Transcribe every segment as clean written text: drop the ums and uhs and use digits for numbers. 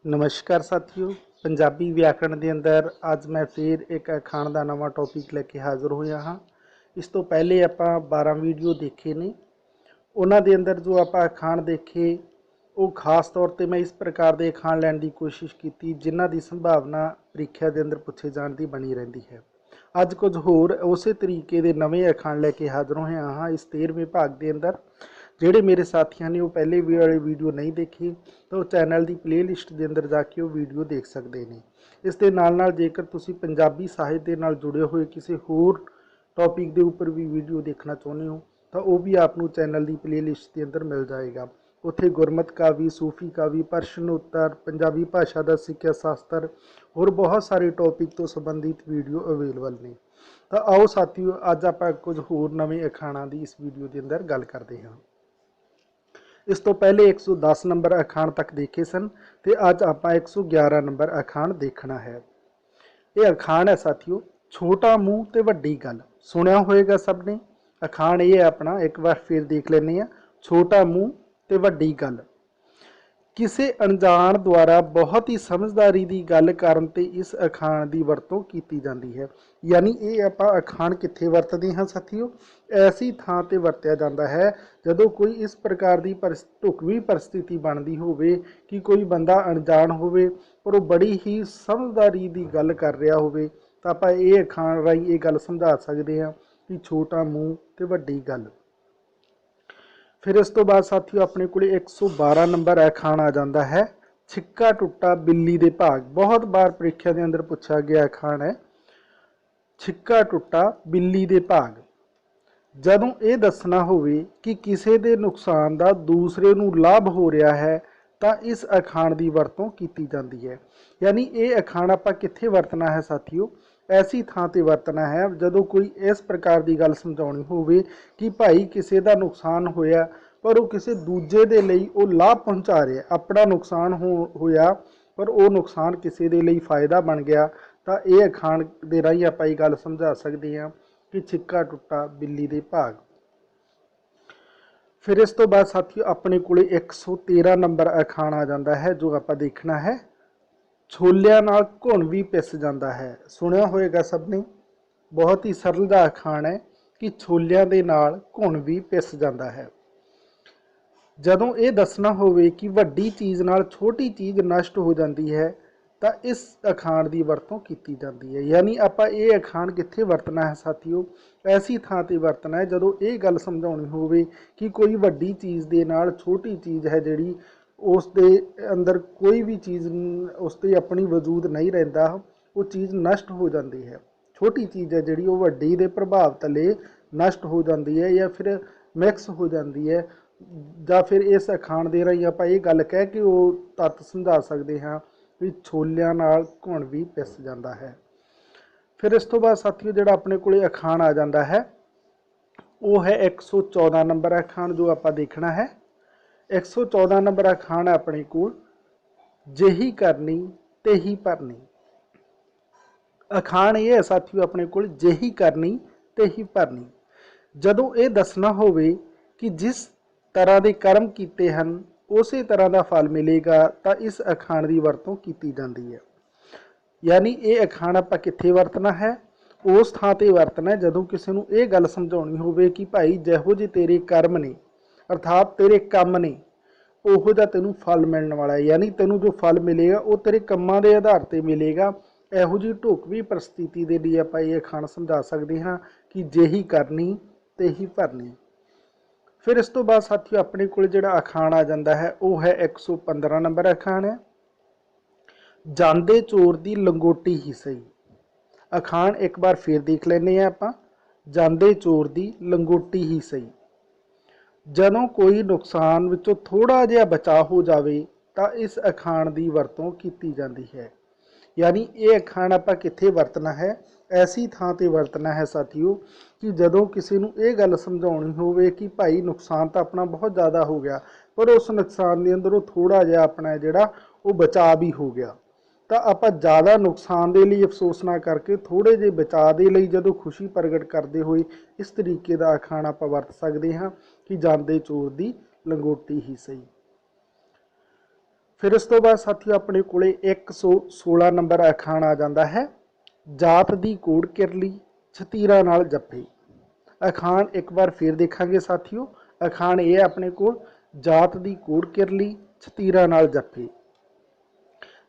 नमस्कार साथियों, पंजाबी व्याकरण के अंदर अज मैं फिर एक अखाण का नवा टॉपिक लैके हाज़र होया हाँ। इस तो पहले आप 12 वीडियो देखे ने, उन्होंने दे अंदर जो आप अखाण देखे वो खास तौर पर मैं इस प्रकार के अखाण लैन की कोशिश की जिन्हों की संभावना परीक्षा के अंदर पूछे जाने की बनी रही है। अज कुछ होर उस तरीके के नवे अखाण लैके हाज़र होया हाँ। इस 13वें भाग के अंदर ਜਿਹੜੇ मेरे साथियों ने वो पहले भी वाले वीडियो नहीं देखे तो चैनल की प्लेलिस्ट के अंदर जाके वो वीडियो देख सकते हैं। इस दे नाल जेकर तुसी पंजाबी साहित्य नाल जुड़े हुए किसी होर टॉपिक के उपर भी वीडियो देखना चाहते हो तो वह भी आपको चैनल की प्लेलिस्ट के अंदर मिल जाएगा। उत्थे गुरमत काव्य, सूफी काव्य, प्रश्न उत्तर, पंजाबी भाषा का सिक्ख्या शास्त्र और बहुत सारे टॉपिक तो संबंधित वीडियो अवेलेबल ने। तो आओ साथियों, अज आप कुछ होर नवे अखाणा की इस वीडियो के अंदर गल करते हैं। इस तो पहले 110 नंबर अखाण तक देखे सन तो अज आप 111 नंबर अखाण देखना है। ये अखाण है साथियों, छोटा मूँह तो वड्डी गल। सुनिया होएगा सब ने। अखाण ये अपना एक बार फिर देख लेने, छोटा मूँह तो वड्डी गल। किसी अनजान द्वारा बहुत ही समझदारी की गल करन ते इस अखाण की वरतों की जाती है। यानी ये आप अखाण कित्थे वरतते हैं साथियों, ऐसी थां ते वरत्या जाता है जदों कोई इस प्रकार की ढुकवीं परिस्थिति बनती होवे कि कोई बंदा अनजान होवे पर वो बड़ी ही समझदारी की गल कर रहा होवे तो आप ये अखाण राही ये गल समझा सकते हैं कि छोटा मूँह तो वड्डी गल। फिर इस तो बाद साथियों अपने को 112 नंबर अखाण आ जाता है, छिक्का टुट्टा बिल्ली दे भाग। बहुत बार परीक्षा के अंदर पूछा गया अखाण है, छिक्का टुट्टा बिल्ली दे भाग। जदों ये दसना होवे कि किसी के नुकसान का दूसरे नूं लाभ हो रहा है तो इस अखाण की वरतों की जाती है। यानी ये अखाण आप कित्थे वरतना है साथियों, ऐसी थां ते वरतना है जदों कोई इस प्रकार की गल समझाउणी होवे कि भाई किसी का नुकसान होया पर वो किसी दूजे दे लई वो लाभ पहुँचा रहा, अपना नुकसान होया पर वो नुकसान किसी दे लई फायदा बन गया तो ये अखाण दे राही आप ये गल समझा सकते हैं कि छिक्का टुट्टा बिल्ली दे भाग। फिर इस तो बाद साथियों अपने को 113 नंबर अखाण आ जाता है जो आप देखना है, छोलिया नाल घुन भी पिस जाता है। सुनिया होएगा सब ने। बहुत ही सरल दा अखाण है कि छोलिया दे नाल घुन भी पिस जाता है। जदों ये दसना होवे कि वड्डी चीज़ नाल छोटी चीज़ नष्ट हो जाती है तो इस अखाण की वरतों की जाती है। यानी आप ये अखाण कित्थे वरतना है साथियों, ऐसी थां ते वरतना है जदों ये गल समझाउणी होवे कि कोई वड्डी चीज़ दे नाल छोटी चीज़ है जिहड़ी उस दे अंदर कोई भी चीज़ उस ते अपनी वजूद नहीं रहिंदा, वो चीज़ नष्ट हो जाती है। छोटी चीज़ है जिहड़ी वो वड्डी दे प्रभाव तले नष्ट हो जाती है या फिर मिक्स हो जाती है, ਜਾਂ फिर इस अखाण दे राही आप ये गल कह के वो तत्त समझा सकते हैं भी छोलिया नाल घुन भी पिस जाता है। फिर इस तो बाद साथियों जो अपने को अखाण आ जाता है वो है 114 नंबर अखाण जो आप देखना है। 114 नंबर अखाण है अपने को, जेही करनी तेही भरनी। अखाण ये है साथियों अपने को, जेही करनी तेही भरनी। जदों ये दसना होवे कि जिस तरह के कर्म किए हैं उस तरह का फल मिलेगा तो इस अखाण की वरतों की जाती है। यानी ये अखाण आप कित्थे वरतना है, उस थां ते वरतना है जदों किसी को ये गल समझाउणी होवे कि भाई जिहो जे तेरे कर्म ने अर्थात तेरे काम ने उहो जिहा तैनूं फल मिलने वाला है। यानी तैनूं जो फल मिलेगा वो तेरे कम्मां के आधार पर मिलेगा। इहो जी ढुकवीं परिस्थिति के लिए आप ये अखाण समझा सकते हाँ कि जेही करनी तेही भरनी। फिर इस तो बाद साथियों अपने को जिहड़ा अखाण आ जाता है वह है 115 नंबर अखाण है, जांदे चोर दी लंगोटी ही सही। अखाण एक बार फिर देख लेने आप, जांदे चोर दी लंगोटी ही सही। जदों कोई नुकसान विचों थोड़ा जिहा बचाव हो जाए तो इस अखाण की वरतों की जाती है। यानी ये अखाण आप कित्थे वरतना है, ऐसी थां ते वरतना है साथियों कि जदों किसी को ये गल समझाउणी होवे कि भाई नुकसान तो अपना बहुत ज़्यादा हो गया पर उस नुकसान के अंदर थोड़ा जिहा अपना जिहड़ा वो बचाव भी हो गया तो आप ज़्यादा नुकसान के लिए अफसोस ना करके थोड़े जे बचाव के लिए जदों खुशी प्रगट करते हुए इस तरीके का अखाण आप वरत सकते हैं कि जांदे चोर की लंगोटी ही सही। फिर इस तो बाद साथियों अपने कोले 116 नंबर अखाण आ जाता है, जात दी कूड़ किरली छतीरा नाल जप्फे। अखाण एक बार फिर देखांगे साथियों। अखाण ये अपने को जात दी कूड़ किरली छतीरा नाल जप्फे।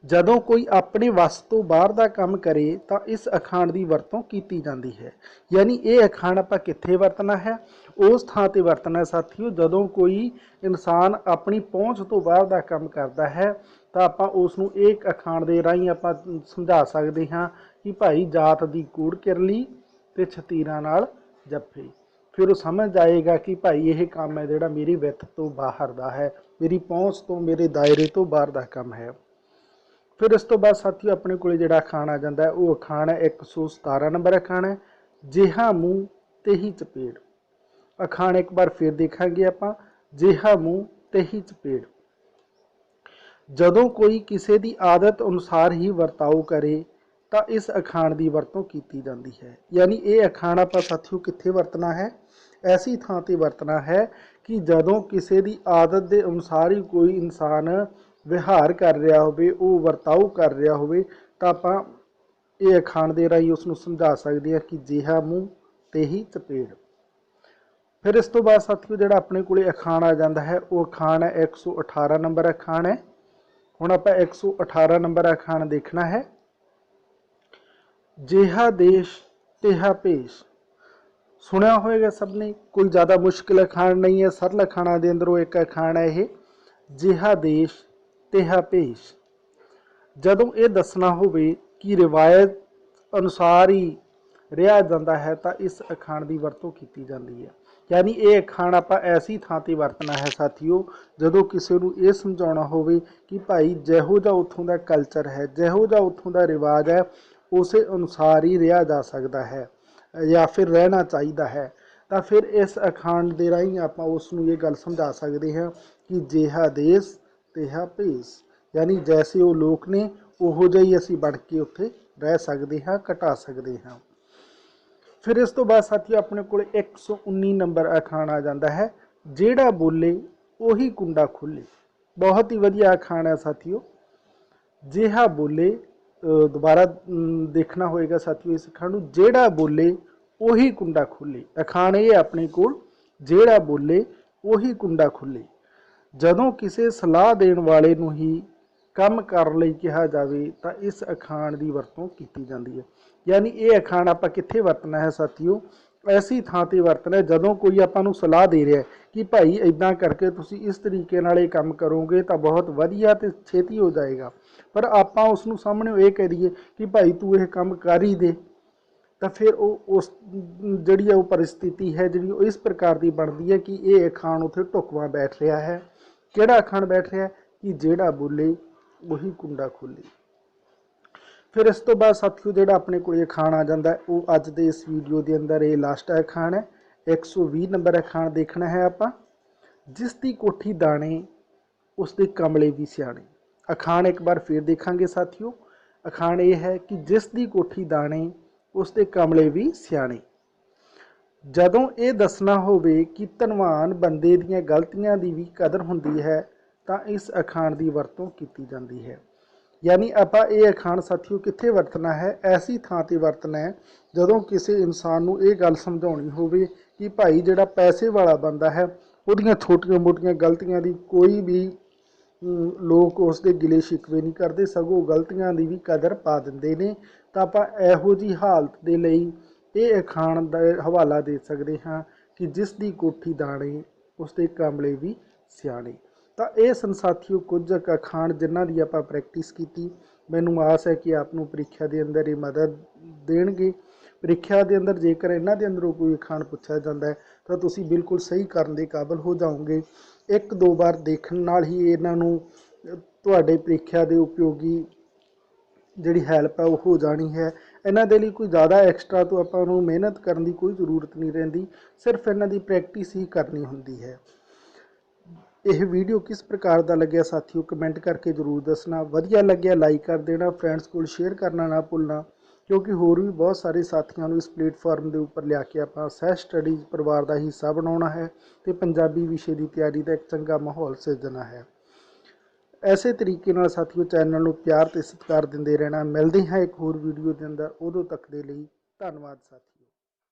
ਜਦੋਂ ਕੋਈ ਆਪਣੇ ਵੱਸ ਤੋਂ ਬਾਹਰ ਦਾ ਕੰਮ ਕਰੇ ਤਾਂ ਇਸ ਅਖਾਣ ਦੀ ਵਰਤੋਂ ਕੀਤੀ ਜਾਂਦੀ ਹੈ। ਯਾਨੀ ਇਹ ਅਖਾਣ ਆਪਾਂ ਕਿੱਥੇ ਵਰਤਣਾ ਹੈ? ਉਸ ਥਾਂ ਤੇ ਵਰਤਣਾ ਸਾਥੀਓ ਜਦੋਂ ਕੋਈ ਇਨਸਾਨ ਆਪਣੀ ਪਹੁੰਚ ਤੋਂ ਬਾਹਰ ਦਾ ਕੰਮ ਕਰਦਾ ਹੈ ਤਾਂ ਆਪਾਂ ਉਸ ਨੂੰ ਇਹ ਅਖਾਣ ਦੇ ਰਾਹੀਂ ਆਪਾਂ ਸਮਝਾ ਸਕਦੇ ਹਾਂ ਕਿ ਭਾਈ ਜਾਤ ਦੀ ਕੂੜ ਕਿਰਲੀ ਤੇ ਛਤੀਰਾਂ ਨਾਲ ਜੱਫੇ। ਫਿਰ ਉਹ ਸਮਝ ਆਏਗਾ ਕਿ ਭਾਈ ਇਹ ਕੰਮ ਹੈ ਜਿਹੜਾ ਮੇਰੀ ਵਿੱਥ ਤੋਂ ਬਾਹਰ ਦਾ ਹੈ, ਮੇਰੀ ਪਹੁੰਚ ਤੋਂ, ਮੇਰੇ ਦਾਇਰੇ ਤੋਂ ਬਾਹਰ ਦਾ ਕੰਮ ਹੈ। फिर इस तो बाद साथियों अपने को जो अखाण आ जाता है वो अखाण है 117 नंबर अखाण है, जिहा मूँह ते ही चपेड़। अखाण एक बार फिर देखांगे आप, जिहा मूँह ते ही चपेड़। जदों कोई किसी की आदत अनुसार ही वर्ताव करे तो इस अखाण की वरतों की जाती है। यानी ये अखाण आप साथियों कित्थे वरतना है? ऐसी थां ते वरतना है कि जदों किसी की आदत के अनुसार ही कोई इंसान विहार कर रहा हो, वर्ताव कर रहा हो, तो आप ये अखाण के राही उसनूं समझा सकते हैं कि जिहा मूँह ते ही चपेड़। फिर इस तो बाद साथियों जो अपने को अखाण आ जाता है वो अखाण है 118 नंबर अखाण है। हुण आप 118 नंबर अखाण देखना है, जिहा देश तिहा भेष। सुनिया होएगा सबने, कोई ज़्यादा मुश्किल अखाण नहीं है, सरल अखाणा के अंदरों एक अखाण है ये, जिहा देश तिहा भेष। जदों ये दसना होवे कि रिवायत अनुसार ही रहा जाता है तो इस अखाण की वरतों की जाती है। यानी ये अखाण आप ऐसी थां ते वरतना है साथियों जदों किसी को ये समझाना होवे कि भाई जिहो जिहा उत्थों का कल्चर है, जिहो जिहा उत्थों का रिवाज है, उस अनुसार ही रहा जा सकता है या फिर रहना चाहिए है। तो फिर इस अखाण के राही आप उसनूं ये गल समझा सकते हैं कि जिहा देश तिहा भेष। यानी जैसे वो लोग ने उहो जिहा ही असीं बन के उत्थे रह सकते हैं, घटा सकते हैं। फिर इस तो बाद साथियों अपने को 119 नंबर अखाण आ जाता है, जेड़ा बोले उही कुंडा खुले। बहुत ही वधिया अखाण है साथियों। जिहा बोले, दोबारा देखना होएगा साथियों इस अखाण नूं, जेड़ा बोले उही कुंडा खुले। अखाण ये अपने को जेड़ा बोले उही कुंडा खुले। जदों किसी सलाह देण वाले नूं ही काम कर लई कहा जाए तो इस अखाण की वरतों की जाती है। यानी ये अखाण आप कित्थे वरतना है साथियों? ऐसी थां ते वरतना है जदों कोई आपां नूं सलाह दे रहा है कि भाई इदां करके तुसी इस तरीके नाल काम करोगे तो बहुत वधिया ते छेती हो जाएगा, पर आपां उसनूं सामने ये कह दईए कि भाई तू ये काम कर ही दे, तो फिर उस जिहड़ी वो परिस्थिति है जिहड़ी इस प्रकार की बनती है कि ये अखाण उत्थे ढुकवां बैठ रहा है। किहड़ा अखाण बैठ रहा है कि जेड़ा बोले वही कुंडा खोले। फिर इस तो बाद साथियों जो अपने को अखाण आ जाता है वो अज के इस वीडियो के अंदर ये लास्ट अखाण है 120 नंबर अखाण देखना है आप, जिसकी कोठी दाने उसके कमले भी सियाणे। अखाण एक बार फिर देखांगे साथियों। अखाण ये है कि जिसकी कोठी दाने उसके कमले भी सियाणे। जदों ये दसना होवे कि धनवान बंदे दीयां गलतियां दी भी कदर हुंदी है तो इस अखाण की वरतों की जाती है। यानी आपां ये अखाण साथियों कित्थे वरतना है? ऐसी थां ते वरतना है जदों किसी इंसान नूं ये गल समझाउणी होवे कि भाई जिहड़ा पैसे वाला बंदा है उहदियां छोटियां मोटियां गलतियां दी कोई भी लोग उसके गिले शिकवे नहीं करते, सगों गलतियां की भी कदर पा दिंदे ने। तो आपां इहो जी हालत दे लई ये अखाण का हवाला दे सकते हाँ कि जिसकी कोठी दाणे उसके कमले भी सियाणे। तो ये सन साथियों कुछ अखाण जिन्हां दी आपां प्रैक्टिस की। मैनूं आस है कि आपनूं प्रीखिया के अंदर ये मदद देणगे। प्रीखिया के अंदर जेकर इन्हां दे अंदरों कोई अखाण पूछा जाता है तो तुसीं बिल्कुल सही करने के काबिल हो जाओगे। एक दो बार देखने नाल ही इन्हां नूं तुहाडे प्रीखिया के उपयोगी जिहड़ी हैल्प है वो हो जानी है। इन्हां दे लई कोई ज़्यादा एक्सट्रा तो आपां नूं मेहनत करने की कोई जरूरत नहीं रहिंदी, सिर्फ इन्हां दी प्रैक्टिस ही करनी हुंदी है। यह वीडियो किस प्रकार का लग्या साथियों कमेंट करके जरूर दसना। वधिया लग्या लाइक कर देना, फ्रेंड्स को शेयर करना ना भुलना, क्योंकि होर भी बहुत सारे साथियों इस प्लेटफॉर्म के उपर लिया के आप सह स्टडीज़ परिवार का हिस्सा बनाना है तो पंजाबी विषय की तैयारी का एक चंगा माहौल सिरजना है। ਐਸੇ ਤਰੀਕੇ ਨਾਲ ਸਾਥੀਓ ਚੈਨਲ ਨੂੰ ਪਿਆਰ ਤੇ ਸਤਿਕਾਰ ਦਿੰਦੇ ਰਹਿਣਾ। ਮਿਲਦੇ ਹਾਂ ਇੱਕ ਹੋਰ ਵੀਡੀਓ ਦੇ ਅੰਦਰ, ਉਦੋਂ ਤੱਕ ਦੇ ਲਈ ਧੰਨਵਾਦ ਸਾਥੀਓ।